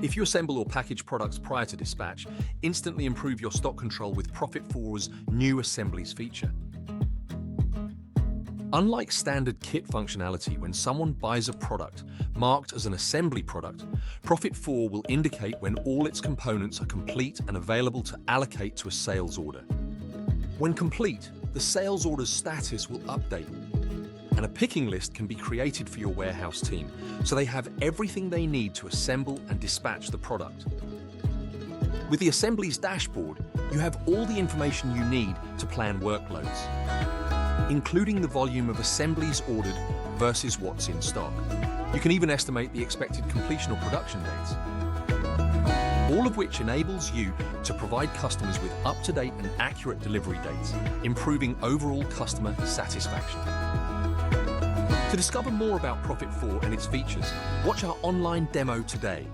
If you assemble or package products prior to dispatch, instantly improve your stock control with Profit4's new assemblies feature. Unlike standard kit functionality, when someone buys a product marked as an assembly product, Profit4 will indicate when all its components are complete and available to allocate to a sales order. When complete, the sales order's status will update, and a picking list can be created for your warehouse team, so they have everything they need to assemble and dispatch the product. With the assemblies dashboard, you have all the information you need to plan workloads, including the volume of assemblies ordered versus what's in stock. You can even estimate the expected completion or production dates, all of which enables you to provide customers with up-to-date and accurate delivery dates, improving overall customer satisfaction. To discover more about Profit4 and its features, watch our online demo today.